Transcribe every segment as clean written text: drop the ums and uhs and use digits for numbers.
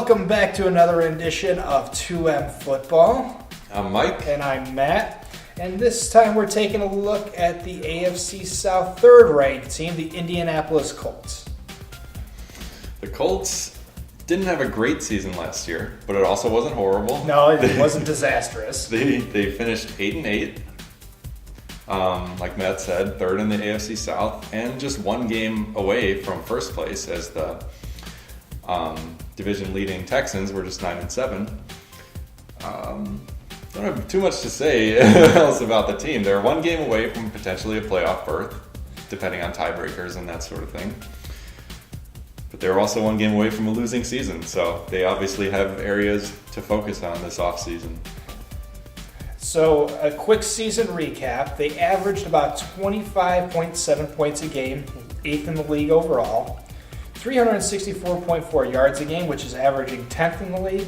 Welcome back to another edition of 2M Football. I'm Mike. And I'm Matt. And this time we're taking a look at the AFC South third-ranked team, the Indianapolis Colts. The Colts didn't have a great season last year, but it also wasn't horrible. No, it wasn't disastrous. They finished 8-8. Like Matt said, third in the AFC South, and just one game away from first place as the division-leading Texans were just 9-7. Don't have too much to say else about the team. They're one game away from potentially a playoff berth, depending on tiebreakers and that sort of thing. But they're also one game away from a losing season, so they obviously have areas to focus on this offseason. So, a quick season recap. They averaged about 25.7 points a game, 8th in the league overall. 364.4 yards a game, which is averaging 10th in the league.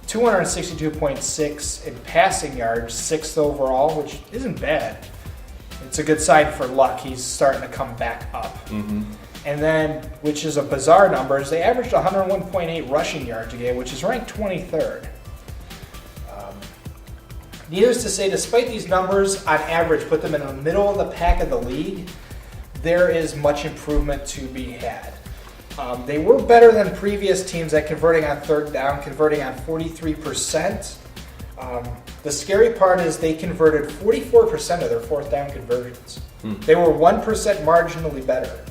262.6 in passing yards, 6th overall, which isn't bad. It's a good sign for Luck. He's starting to come back up. Mm-hmm. And then, which is a bizarre number, is they averaged 101.8 rushing yards a game, which is ranked 23rd. Needless to say, despite these numbers, on average, put them in the middle of the pack of the league, there is much improvement to be had. They were better than previous teams at converting on third down, converting on 43%. The scary part is they converted 44% of their fourth down conversions. They were 1% marginally better.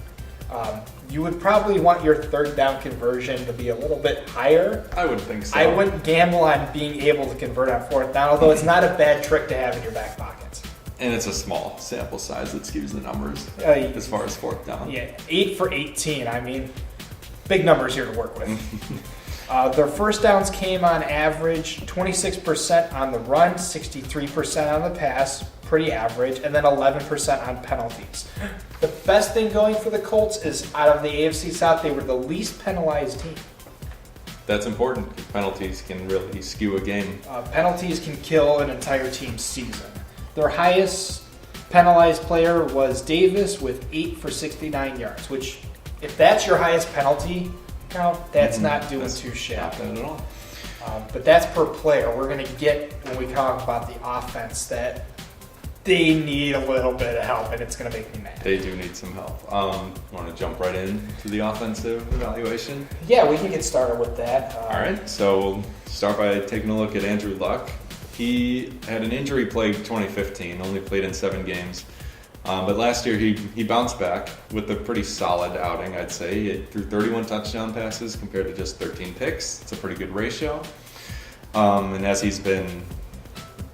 You would probably want your third down conversion to be a little bit higher. I would think so. I wouldn't gamble on being able to convert on fourth down, although it's not a bad trick to have in your back pocket. And it's a small sample size that skews the numbers as far as fourth down. Yeah, 8 for 18. I mean, big numbers here to work with. Their first downs came on average 26% on the run, 63% on the pass, pretty average, and then 11% on penalties. The best thing going for the Colts is out of the AFC South, they were the least penalized team. That's important. Penalties can really skew a game. Penalties can kill an entire team's season. Their highest penalized player was Davis with 8 for 69 yards, which, if that's your highest penalty count, that's not doing too shabby. Not bad at all. But that's per player. We're going to get, when we talk about the offense, that they need a little bit of help, and it's going to make me mad. They do need some help. Want to jump right into the offensive evaluation? Yeah, we can get started with that. All right, so we'll start by taking a look at Andrew Luck. He had an injury-plagued 2015, only played in 7 games. But last year he bounced back with a pretty solid outing, I'd say. He threw 31 touchdown passes compared to just 13 picks. It's a pretty good ratio. And as he's been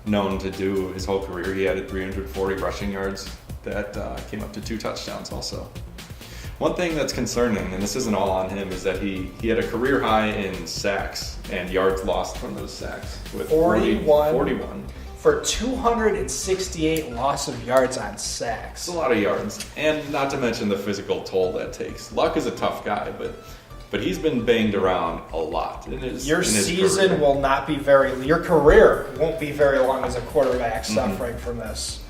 known to do his whole career, he added 340 rushing yards that came up to 2 touchdowns also. One thing that's concerning, and this isn't all on him, is that he had a career high in sacks and yards lost from those sacks with 41. For 268 loss of yards on sacks. It's a lot of yards, and not to mention the physical toll that takes. Luck is a tough guy, but he's been banged around a lot in his season career. will not be your career won't be very long as a quarterback suffering from this.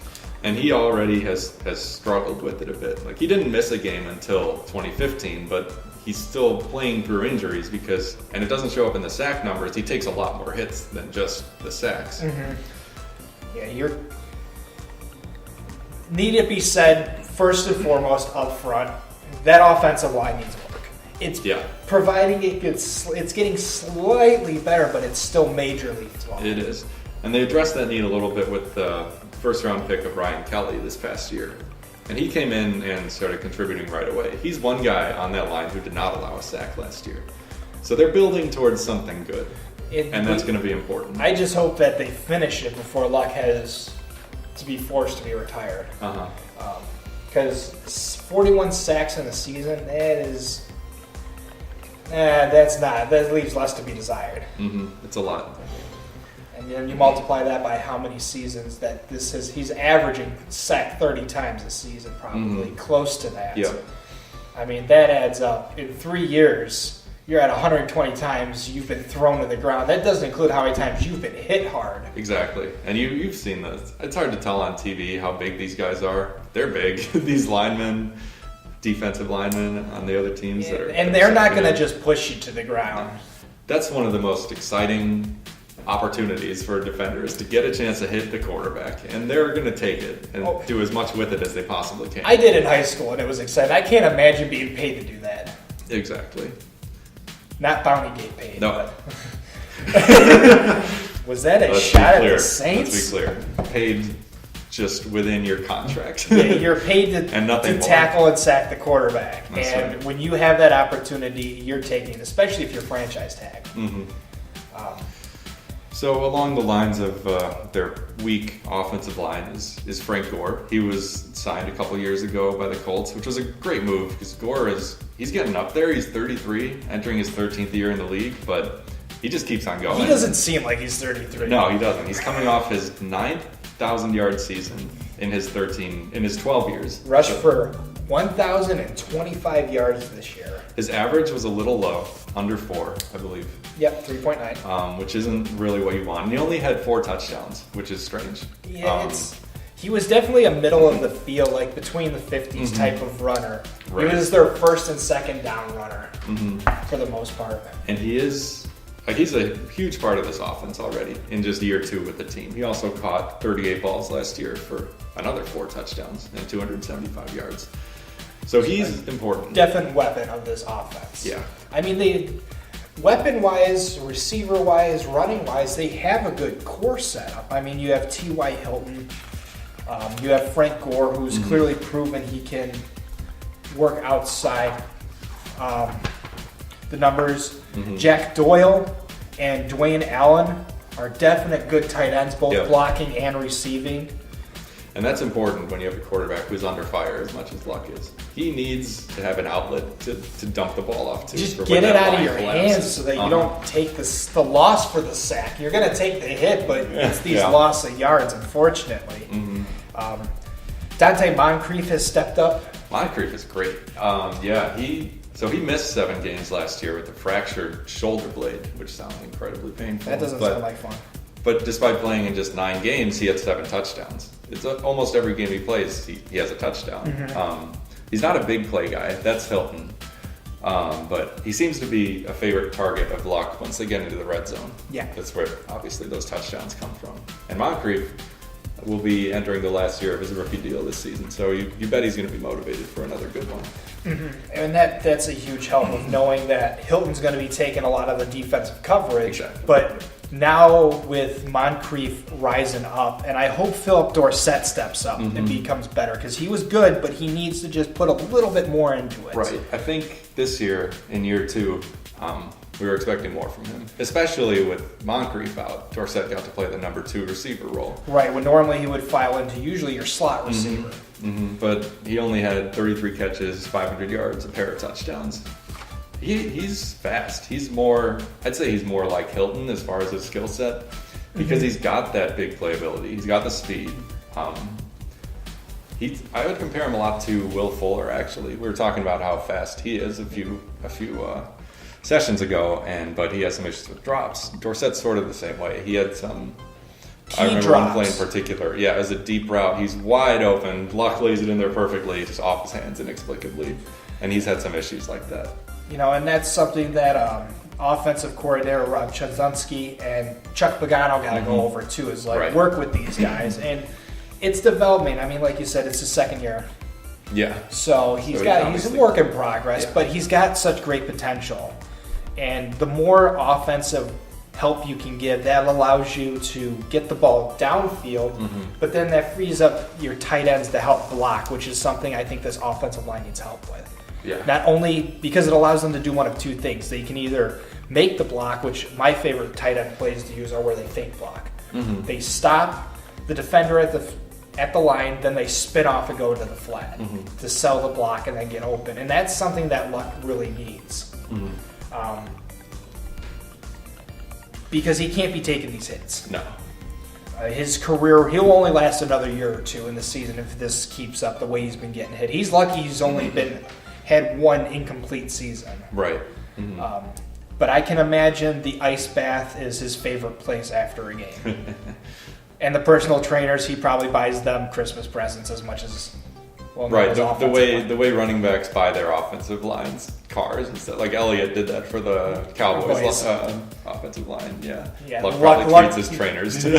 And he already has struggled with it a bit. Like, he didn't miss a game until 2015, but he's still playing through injuries and it doesn't show up in the sack numbers, he takes a lot more hits than just the sacks. Yeah, need it be said, first and foremost, up front, that offensive line needs work. It's providing it's getting slightly better, but it's still majorly flawed. It is. And they addressed that need a little bit with the first-round pick of Ryan Kelly this past year. And he came in and started contributing right away. He's one guy on that line who did not allow a sack last year. So they're building towards something good. And that's going to be important. I just hope that they finish it before Luck has to be forced to be retired. Because 41 sacks in a season, that leaves less to be desired. It's a lot. And then you multiply that by how many seasons that he's averaging sack 30 times a season, probably close to that. Yep. I mean, that adds up. In 3 years, you're at 120 times you've been thrown to the ground. That doesn't include how many times you've been hit hard. Exactly. And you've seen this. It's hard to tell on TV how big these guys are. They're big. These linemen, defensive linemen on the other teams. And they're not going to just push you to the ground. that's one of the most exciting opportunities for defenders to get a chance to hit the quarterback, and they're going to take it and do as much with it as they possibly can. I did in high school, and it was exciting. I can't imagine being paid to do that. Exactly. Not Bounty Gate paid. No. Was that a shot at the Saints? Let's be clear. Paid just within your contract. Yeah, you're paid to, and nothing to more. tackle and sack the quarterback. That's and right. when you have that opportunity, you're taking it, especially if you're franchise tag. Mm-hmm. So along the lines of their weak offensive line is Frank Gore. He was signed a couple years ago by the Colts, which was a great move because Gore he's getting up there. He's 33, entering his 13th year in the league, but he just keeps on going. He doesn't seem like he's 33. No, he doesn't. He's coming off his 9,000-yard season in his 12 years. Rushed for 1,025 yards this year. His average was a little low, under 4, I believe. Yep, 3.9. Which isn't really what you want. And he only had 4 touchdowns, which is strange. Yeah, he was definitely a middle of the field, like between the 50s type of runner. Right. He was their first and second down runner for the most part. And he's a huge part of this offense already in just year 2 with the team. He also caught 38 balls last year for another 4 touchdowns and 275 yards. So he's important. Definite weapon of this offense. Yeah. I mean, weapon-wise, receiver-wise, running-wise, they have a good core setup. I mean, you have T.Y. Hilton. You have Frank Gore, who's clearly proven he can work outside the numbers. Jack Doyle and Dwayne Allen are definite good tight ends, both blocking and receiving. And that's important when you have a quarterback who's under fire as much as Luck is. He needs to have an outlet to dump the ball off to. Just get it out of your hands so that you don't take the loss for the sack. You're going to take the hit, but it's these loss of yards, unfortunately. Dante Moncrief has stepped up. Moncrief is great. He missed 7 games last year with a fractured shoulder blade, which sounds incredibly painful. That doesn't sound like fun. But despite playing in just 9 games, he had 7 touchdowns. It's almost every game he plays, he has a touchdown. He's not a big play guy. That's Hilton. But he seems to be a favorite target of Luck once they get into the red zone. Yeah. That's where, obviously, those touchdowns come from. And Moncrief will be entering the last year of his rookie deal this season. So you bet he's going to be motivated for another good one. And that's a huge help of knowing that Hilton's going to be taking a lot of the defensive coverage. Exactly. But now with Moncrief rising up, and I hope Philip Dorsett steps up and becomes better because he was good, but he needs to just put a little bit more into it. Right. I think this year, in year 2, we were expecting more from him, especially with Moncrief out. Dorsett got to play the number 2 receiver role. Right, when normally he would file into usually your slot receiver. But he only had 33 catches, 500 yards, a pair of touchdowns. He's fast. I'd say he's more like Hilton as far as his skill set because he's got that big playability. He's got the speed. I would compare him a lot to Will Fuller, actually. We were talking about how fast he is a few sessions ago, but he has some issues with drops. Dorsett's sort of the same way. He had some. I remember one play in particular. Yeah, as a deep route, he's wide open. Luck lays it in there perfectly, just off his hands inexplicably, and he's had some issues like that. And that's something that offensive coordinator Rob Chudzinski and Chuck Pagano got to go over too. Is work with these guys, and it's development. I mean, like you said, it's his second year. Yeah. So he's a work in progress, but he's got such great potential. And the more offensive help you can give, that allows you to get the ball downfield, but then that frees up your tight ends to help block, which is something I think this offensive line needs help with. Yeah. Not only because it allows them to do one of 2 things. They can either make the block, which my favorite tight end plays to use are where they fake block. They stop the defender at the line, then they spin off and go to the flat to sell the block and then get open. And that's something that Luck really needs. Because he can't be taking these hits. No. His career, he'll only last another year or 2 in the season if this keeps up the way he's been getting hit. He's lucky he's only had 1 incomplete season. Right. But I can imagine the ice bath is his favorite place after a game. And the personal trainers, he probably buys them Christmas presents as much as Well, right, the way running backs buy their offensive lines, cars and stuff. Like Elliott did that for the Cowboys offensive line. Yeah. Luck probably treats his trainers too.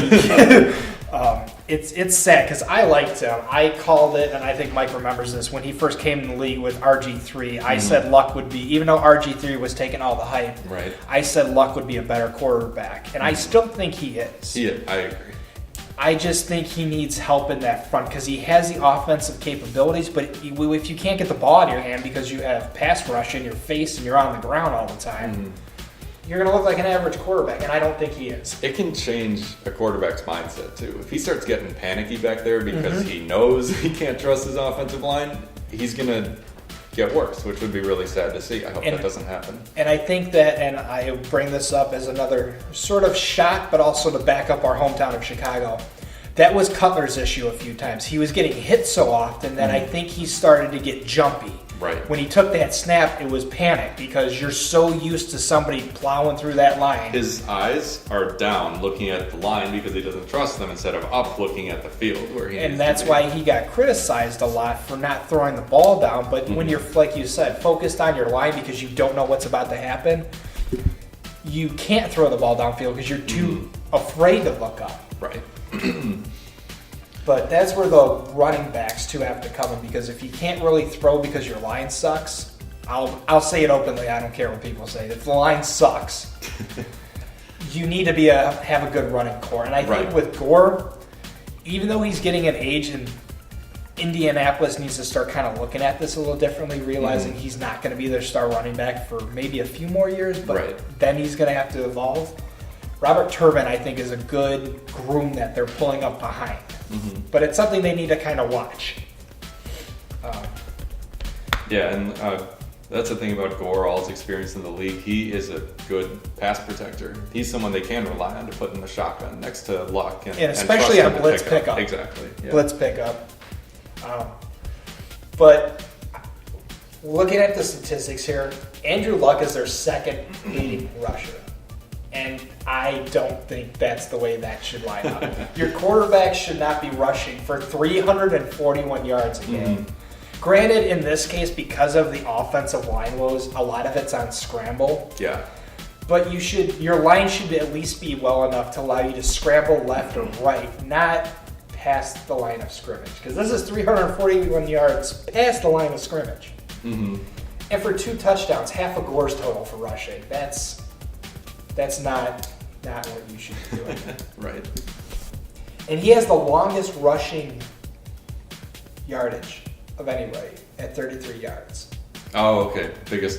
It's sad because I liked him. I called it, and I think Mike remembers this, when he first came in the league with RG3. I said Luck would be, even though RG3 was taking all the hype, right. I said Luck would be a better quarterback, and I still think he is. I agree. I just think he needs help in that front because he has the offensive capabilities, but if you can't get the ball in your hand because you have pass rush in your face and you're on the ground all the time, you're going to look like an average quarterback, and I don't think he is. It can change a quarterback's mindset, too. If he starts getting panicky back there because he knows he can't trust his offensive line, he's going to get worse, which would be really sad to see. I hope that doesn't happen. And I think that, and I bring this up as another sort of shot, but also to back up our hometown of Chicago, that was Cutler's issue a few times. He was getting hit so often that I think he started to get jumpy. Right. When he took that snap, it was panic because you're so used to somebody plowing through that line. His eyes are down looking at the line because he doesn't trust them instead of up looking at the field where he needs to be. And that's why he got criticized a lot for not throwing the ball down. But when you're, like you said, focused on your line because you don't know what's about to happen, you can't throw the ball downfield because you're too afraid to look up. Right. But that's where the running backs too have to come in, because if you can't really throw because your line sucks, I'll say it openly. I don't care what people say. If the line sucks, you need to have a good running core. And I think with Gore, even though he's getting an age, and Indianapolis needs to start kind of looking at this a little differently, realizing he's not going to be their star running back for maybe a few more years, but then he's going to have to evolve. Robert Turbin, I think, is a good groom that they're pulling up behind. But it's something they need to kind of watch. And that's the thing about Gore, all his experience in the league. He is a good pass protector. He's someone they can rely on to put in the shotgun next to Luck. And especially on blitz pickup. Exactly. Yeah. Blitz pickup. But looking at the statistics here, Andrew Luck is their second leading rusher. And I don't think that's the way that should line up. Your quarterback should not be rushing for 341 yards a game. Granted, in this case, because of the offensive line woes, a lot of it's on scramble. Yeah. But your line should at least be well enough to allow you to scramble left or right, not past the line of scrimmage. Because this is 341 yards past the line of scrimmage. And for 2 touchdowns, half of Gore's total for rushing. That's not what you should be doing. Right. And he has the longest rushing yardage of anybody at 33 yards. Oh, okay.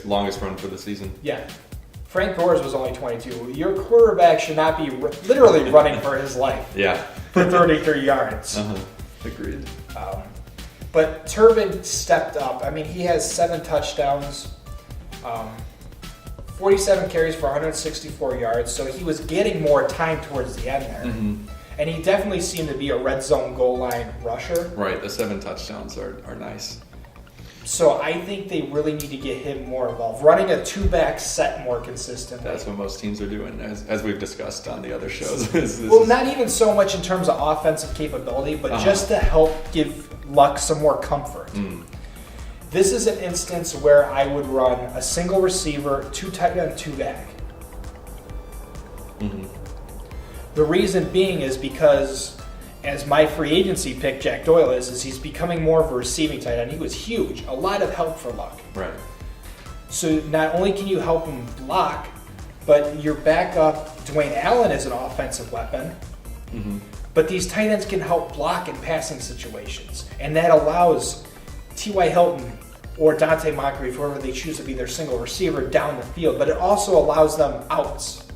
Longest run for the season. Yeah. Frank Gore's was only 22. Your quarterback should not be literally running for his life. Yeah. For 33 yards. Agreed. But Turbin stepped up. I mean, he has 7 touchdowns. 47 carries for 164 yards, so he was getting more time towards the end there. And he definitely seemed to be a red zone goal line rusher. Right, the 7 touchdowns are nice. So I think they really need to get him more involved. Running a 2-back set more consistently. That's what most teams are doing, as we've discussed on the other shows. Not even so much in terms of offensive capability, but just to help give Luck some more comfort. This is an instance where I would run a single receiver, 2 tight end, 2-back. The reason being is because, as my free agency pick, Jack Doyle is he's becoming more of a receiving tight end. He was huge. A lot of help for Luck. Right. So not only can you help him block, but your backup, Dwayne Allen, is an offensive weapon. But these tight ends can help block in passing situations. And that allows T.Y. Hilton or Dante Moncrief, whoever they choose to be their single receiver, down the field. But it also allows them outs.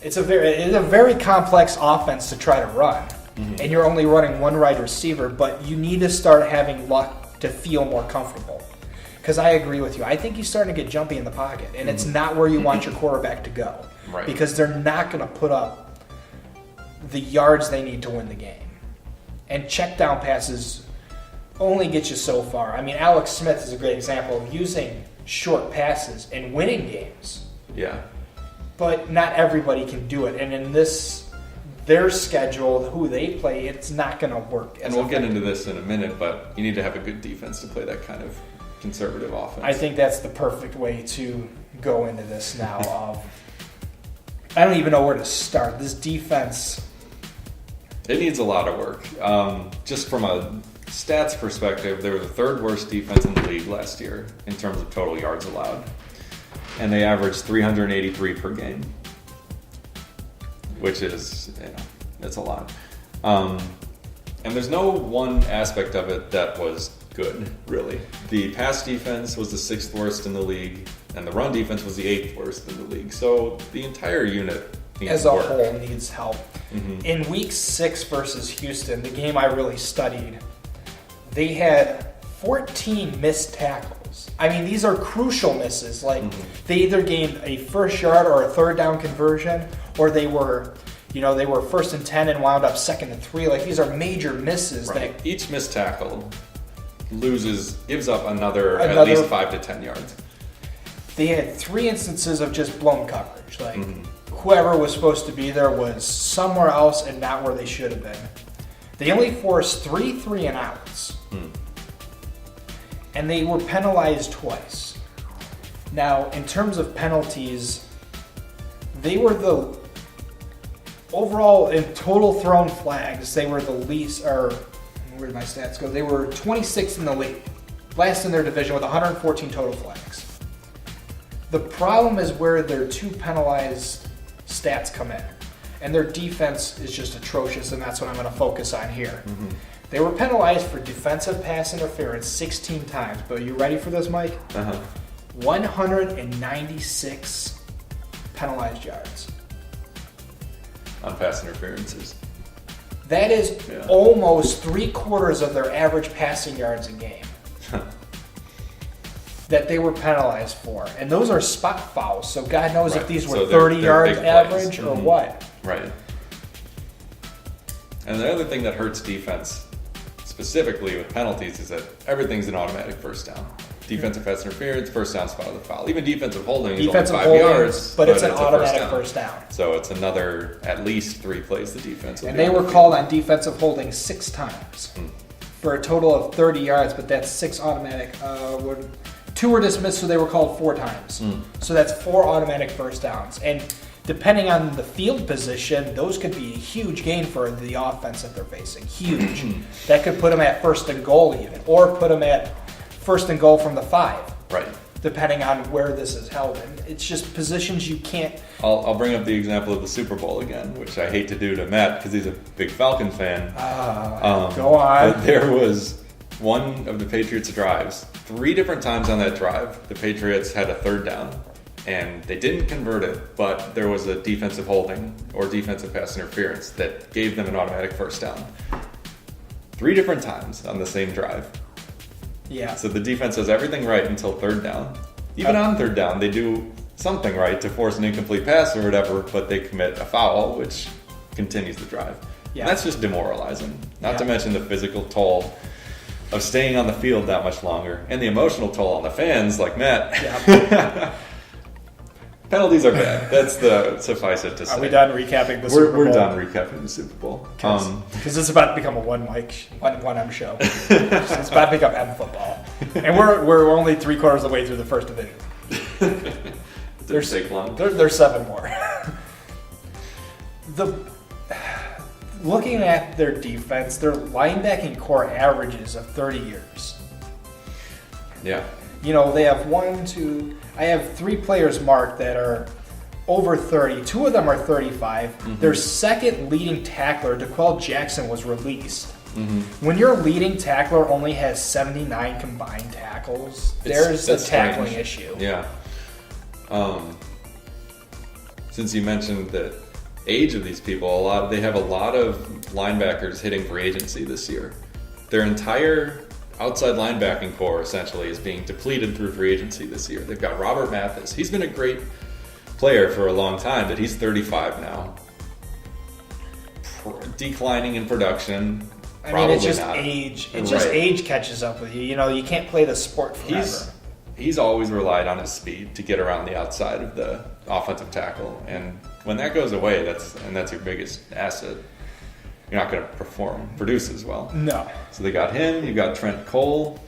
It's a very complex offense to try to run. And you're only running 1 wide receiver, but you need to start having Luck to feel more comfortable. Because I agree with you. I think he's starting to get jumpy in the pocket, and it's not where you want your quarterback to go. Right. Because they're not going to put up the yards they need to win the game. And check down passes only get you so far. I mean, Alex Smith is a great example of using short passes and winning games. Yeah. But not everybody can do it. And in this their schedule, who they play, it's not going to work. And we'll get into this in a minute, but you need to have a good defense to play that kind of conservative offense. I think that's the perfect way to go into this now. I don't even know where to start. This defense, it needs a lot of work. Just from a stats perspective, they were the third worst defense in the league last year in terms of total yards allowed. And they averaged 383 per game, which is, it's a lot. And there's no one aspect of it that was good, really. The pass defense was the 6th worst in the league, and the run defense was the 8th worst in the league. So the entire unit needs as a work. whole, needs help. Mm-hmm. In week 6 versus Houston, the game I really studied, they had 14 missed tackles. I mean, these are crucial misses. Like, they either gained a first yard or a third down conversion, or they were 1st and 10 and wound up 2nd and 3. Like, these are major misses. Right. Each missed tackle gives up another at least 5 to 10 yards. They had 3 instances of just blown coverage. Like, whoever was supposed to be there was somewhere else and not where they should have been. They only forced 3 3-and-outs. And they were penalized twice. Now, in terms of penalties, they were the overall in total thrown flags. They were the least, or where did my stats go? They were 26th in the league, last in their division with 114 total flags. The problem is where their 2 penalized stats come in, and their defense is just atrocious, and that's what I'm going to focus on here. They were penalized for defensive pass interference 16 times, but are you ready for this, Mike? 196 penalized yards. On pass interferences. That is almost 3/4 of their average passing yards a game that they were penalized for. And those are spot fouls, so God knows if these were So 30 they're yards big average plays. or what. Right. And the other thing that hurts defense, specifically with penalties, is that everything's an automatic first down. Defensive pass interference, first down, spot of the foul. Even defensive holding is only 5 yards, but it's an automatic first down. So it's another at least 3 plays the defense will And be they on were the called field. on defensive holding 6 times for a total of 30 yards, but that's 6 automatic. 2 were dismissed, so they were called 4 times. So that's 4 automatic first downs. And depending on the field position, those could be a huge gain for the offense that they're facing. Huge. That could put them at 1st and goal even, or put them at 1st and goal from the 5. Right. Depending on where this is held. And it's just positions you can't. I'll bring up the example of the Super Bowl again, which I hate to do to Matt because he's a big Falcon fan. Go on. But there was one of the Patriots' drives. 3 different times on that drive, the Patriots had a 3rd down, and they didn't convert it, but there was a defensive holding or defensive pass interference that gave them an automatic first down. 3 different times on the same drive. Yeah. So the defense does everything right until 3rd down. Even on 3rd down, they do something right to force an incomplete pass or whatever, but they commit a foul, which continues the drive. Yeah. And that's just demoralizing. Not to mention the physical toll of staying on the field that much longer, and the emotional toll on the fans like Matt. Yeah. Penalties are bad. That's the suffice it to say. Are we done recapping the Super Bowl? We're done recapping the Super Bowl. Because it's about to become a one M show. It's about to become M football, and we're only 3/4 of the way through the first division. There's take long. There's 7 more. Looking at their defense, their linebacking core averages of 30 years. Yeah. They have I have 3 players marked that are over 30. 2 of them are 35. Their second leading tackler, DeQuell Jackson, was released. When your leading tackler only has 79 combined tackles, there's a tackling issue. Yeah. Since you mentioned the age of these people, they have a lot of linebackers hitting free agency this year. Their entire outside linebacking core essentially is being depleted through free agency this year. They've got Robert Mathis. He's been a great player for a long time, but he's 35 now. Declining in production. I mean, it's just age. It's just age catches up with you. You can't play the sport forever. He's always relied on his speed to get around the outside of the offensive tackle, and when that goes away, that's your biggest asset. You're not going to produce as well. No. So they got him. You got Trent Cole.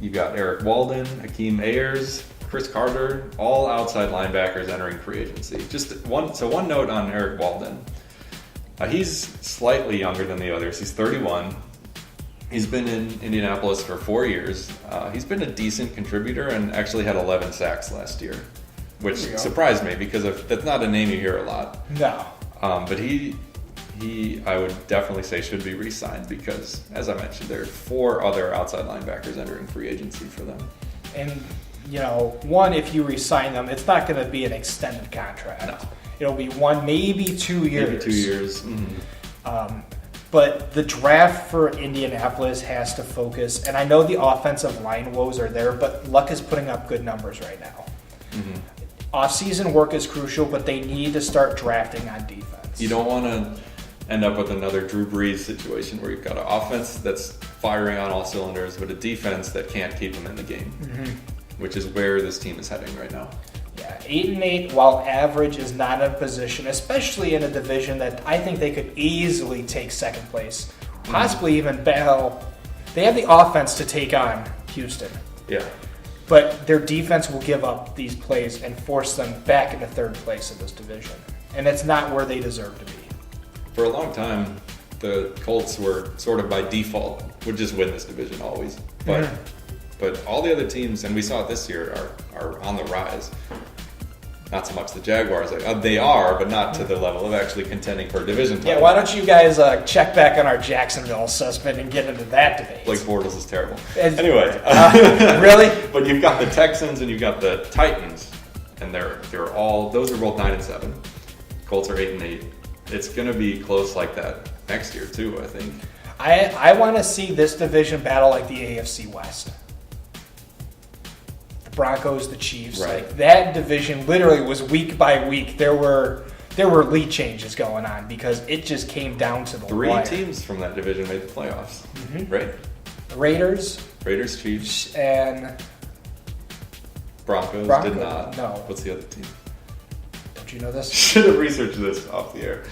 You got Eric Walden, Hakeem Ayers, Chris Carter, all outside linebackers entering free agency. One note on Eric Walden. He's slightly younger than the others. He's 31. He's been in Indianapolis for 4 years. He's been a decent contributor and actually had 11 sacks last year, which surprised me because that's not a name you hear a lot. No. But he, I would definitely say, should be re-signed because, as I mentioned, there are 4 other outside linebackers entering free agency for them. And, one, if you re-sign them, it's not going to be an extended contract. No. It'll be 1, maybe 2 years. Maybe 2 years. Mm-hmm. But the draft for Indianapolis has to focus, and I know the offensive line woes are there, but Luck is putting up good numbers right now. Mm-hmm. Off-season work is crucial, but they need to start drafting on defense. You don't want to end up with another Drew Brees situation where you've got an offense that's firing on all cylinders, but a defense that can't keep them in the game, which is where this team is heading right now. Yeah, 8-8, while average, is not in a position, especially in a division that I think they could easily take second place, possibly even battle. They have the offense to take on Houston. Yeah. But their defense will give up these plays and force them back into third place in this division. And it's not where they deserve to be. For a long time, the Colts were sort of by default, would just win this division always. But all the other teams, and we saw it this year, are on the rise. Not so much the Jaguars. They are, but not to the level of actually contending for a division title. Yeah, why don't you guys check back on our Jacksonville assessment and get into that debate? Blake Bortles is terrible. Anyway. Really? But you've got the Texans and you've got the Titans, and they're all, those are both 9-7. Colts are 8-8. It's going to be close like that next year too, I think. I want to see this division battle like the AFC West. The Broncos, the Chiefs, Right. like that division literally was week by week. There were lead changes going on because it just came down to the 3 wire. teams from that division made the playoffs, right? The Raiders, Chiefs, and Broncos did not. No. What's the other team? Don't you know this? Should have researched this off the air.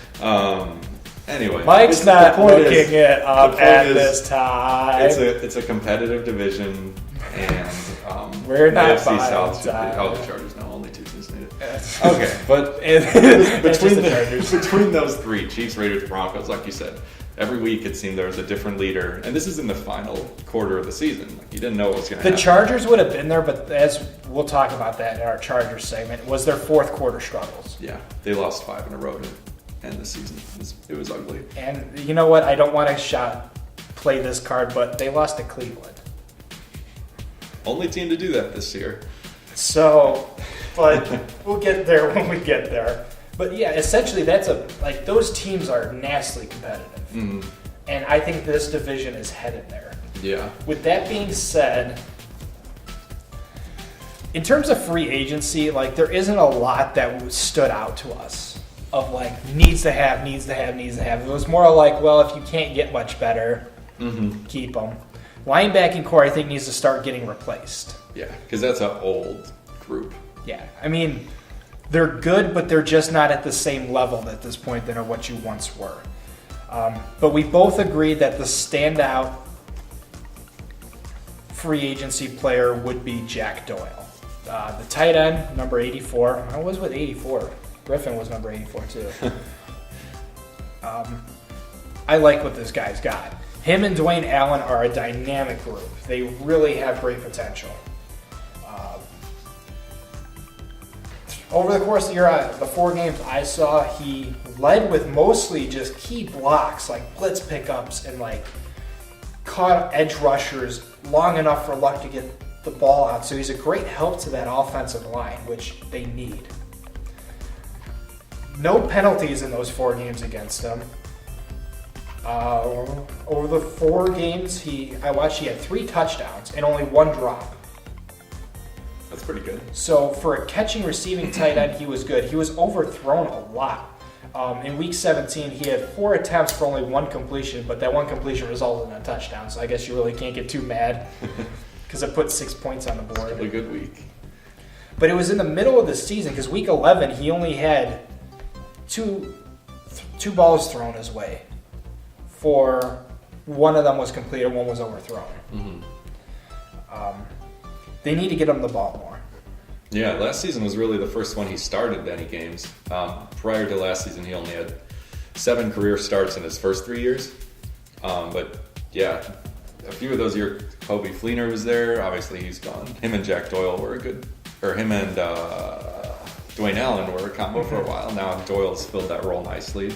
Anyway, Mike's not looking is, it up at is, this time. It's a competitive division, and We're not AFC buying South should be. time. Oh, the Chargers now. Only 2 teams need it. Yes. Okay, but between those 3, Chiefs, Raiders, Broncos, like you said, every week it seemed there was a different leader, and this is in the final quarter of the season. Like, you didn't know what was going to happen. The Chargers would have been there, but as we'll talk about that in our Chargers segment, was their fourth quarter struggles. Yeah, they lost 5 in a row to end the season. It was ugly. And you know what? I don't want to play this card, but they lost to Cleveland. Only team to do that this year. So, but we'll get there when we get there. But yeah, essentially those teams are nastily competitive. And I think this division is headed there. Yeah. With that being said, in terms of free agency, there isn't a lot that stood out to us of needs to have. It was more like, well, if you can't get much better, keep them. Linebacking core, I think, needs to start getting replaced. Yeah, because that's an old group. Yeah, I mean, they're good, but they're just not at the same level at this point than what you once were. But we both agree that the standout free agency player would be Jack Doyle. The tight end, number 84. I was with 84. Griffin was number 84 too. I like what this guy's got. Him and Dwayne Allen are a dynamic group. They really have great potential. Over the course of the 4 games I saw, he led with mostly just key blocks, like blitz pickups, and caught edge rushers long enough for Luck to get the ball out. So he's a great help to that offensive line, which they need. No penalties in those 4 games against him. Over the 4 games I watched, he had 3 touchdowns and only 1 drop. That's pretty good. So for a catching, receiving tight end, he was good. He was overthrown a lot. In week 17, he had 4 attempts for only 1 completion, but that 1 completion resulted in a touchdown. So I guess you really can't get too mad because it put 6 points on the board. It's a good week. But it was in the middle of the season because week 11, he only had two balls thrown his way. For one of them was completed, one was overthrown. They need to get him the ball more. Yeah, last season was really the first one he started any games. Prior to last season, he only had 7 career starts in his first 3 years. But yeah, a few of those years, Kobe Fleener was there. Obviously, he's gone. Him and Jack Doyle were him and Dwayne Allen were a combo for a while. Now Doyle's filled that role nicely.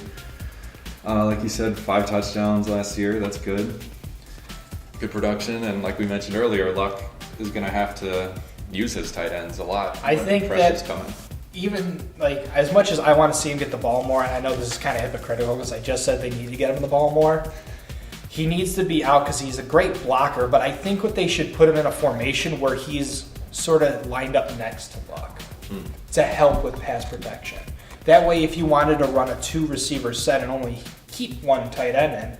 Like you said, 5 touchdowns last year. That's good. Good production. And like we mentioned earlier, Luck is going to have to use his tight ends a lot. I think that even like as much as I want to see him get the ball more, and I know this is kind of hypocritical because I just said they need to get him the ball more. He needs to be out because he's a great blocker, but I think what they should put him in a formation where he's sort of lined up next to Luck to help with pass protection. That way, if you wanted to run a 2-receiver set and only keep one tight end in,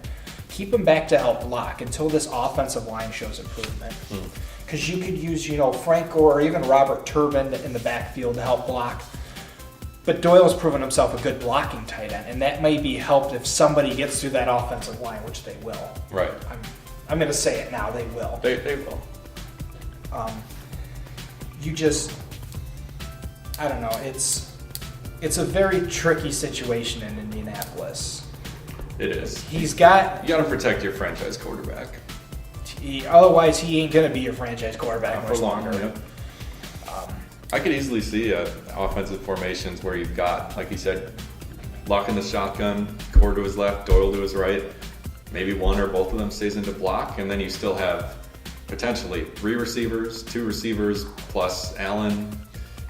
keep him back to help block until this offensive line shows improvement. Because you could use, Frank Gore or even Robert Turbin in the backfield to help block. But Doyle's proven himself a good blocking tight end, and that may be helped if somebody gets through that offensive line, which they will. Right. I'm going to say it now. They will. They will. I don't know. It's a very tricky situation in Indianapolis. It is. You got to protect your franchise quarterback. Otherwise, he ain't going to be your franchise quarterback much longer. Yep. I could easily see offensive formations where you've got, like you said, Luck in the shotgun, Gore to his left, Doyle to his right. Maybe one or both of them stays into block, and then you still have potentially 3 receivers, 2 receivers, plus Allen.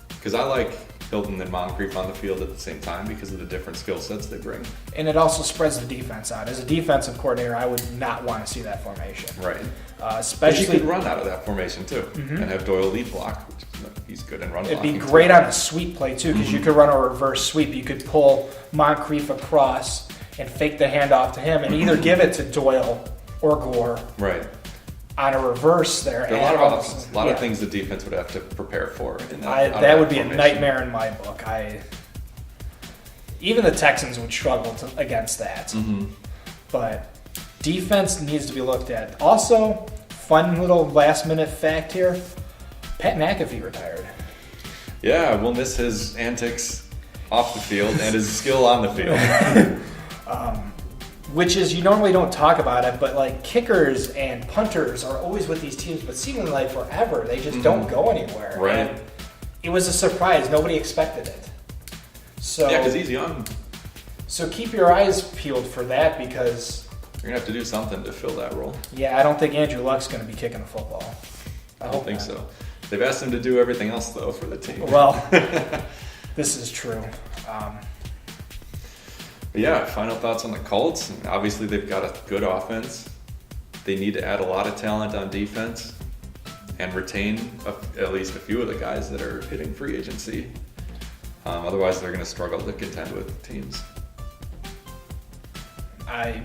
Because I like Hilton and Moncrief on the field at the same time because of the different skill sets they bring. And it also spreads the defense out. As a defensive coordinator, I would not want to see that formation. Right. Especially, but you could run out of that formation too and have Doyle lead block, which he's good in run blocking. It'd be great on a sweep play too because you could run a reverse sweep. You could pull Moncrief across and fake the handoff to him and either give it to Doyle or Gore. Right. On a reverse there. There are a lot of options. A lot of things the defense would have to prepare for. That would be a nightmare in my book. Even the Texans would struggle against that. But defense needs to be looked at. Also, fun little last-minute fact here. Pat McAfee retired. Yeah, we'll miss his antics off the field and his skill on the field. Which is, you normally don't talk about it, but like kickers and punters are always with these teams, but seemingly like forever. They just don't go anywhere. Right. And it was a surprise. Nobody expected it. So yeah, because he's young. So keep your eyes peeled for that because you're going to have to do something to fill that role. Yeah, I don't think Andrew Luck's going to be kicking the football. I don't think so. They've asked him to do everything else, though, for the team. Well, this is true. But yeah, final thoughts on the Colts. Obviously, they've got a good offense. They need to add a lot of talent on defense and retain at least a few of the guys that are hitting free agency. Otherwise, they're going to struggle to contend with teams. I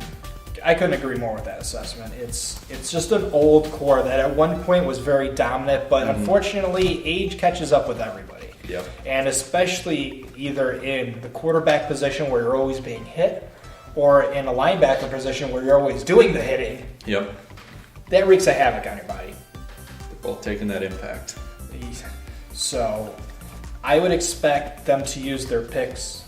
couldn't agree more with that assessment. It's just an old core that at one point was very dominant, but unfortunately, age catches up with everybody. Yep. And especially either in the quarterback position where you're always being hit, or in a linebacker position where you're always doing the hitting. Yep. That wreaks a havoc on your body. They're both taking that impact. So I would expect them to use their picks.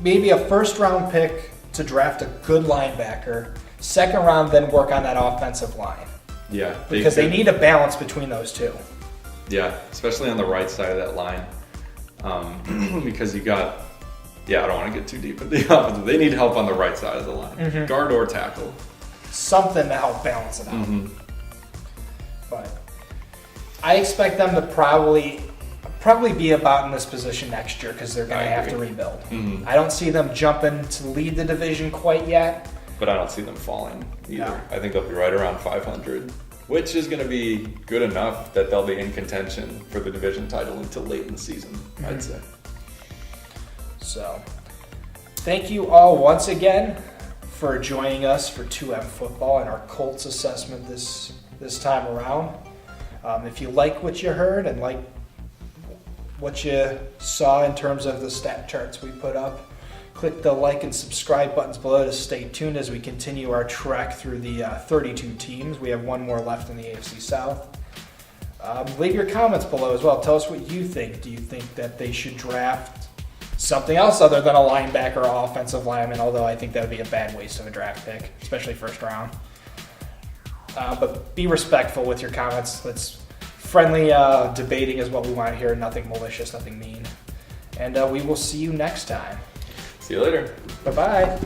Maybe a first-round pick to draft a good linebacker. Second round, then work on that offensive line. Yeah. Because they need a balance between those two. Yeah, especially on the right side of that line. Because you got, I don't want to get too deep into the offense. They need help on the right side of the line. Guard or tackle. Something to help balance it out. But I expect them to probably be about in this position next year because they're going to have to rebuild. I don't see them jumping to lead the division quite yet. But I don't see them falling either. No. I think they'll be right around 500. Which is going to be good enough that they'll be in contention for the division title until late in the season, I'd say. So, thank you all once again for joining us for 2M Football and our Colts assessment this time around. If you like what you heard and like what you saw in terms of the stat charts we put up, Click the like and subscribe buttons below to stay tuned as we continue our trek through the 32 teams. We have one more left in the AFC South. Leave your comments below as well. Tell us what you think. Do you think that they should draft something else other than a linebacker or offensive lineman? Although I think that would be a bad waste of a draft pick, especially first round. But be respectful with your comments. Let's friendly debating is what we want to hear. Nothing malicious, nothing mean. And we will see you next time. See you later. Bye-bye.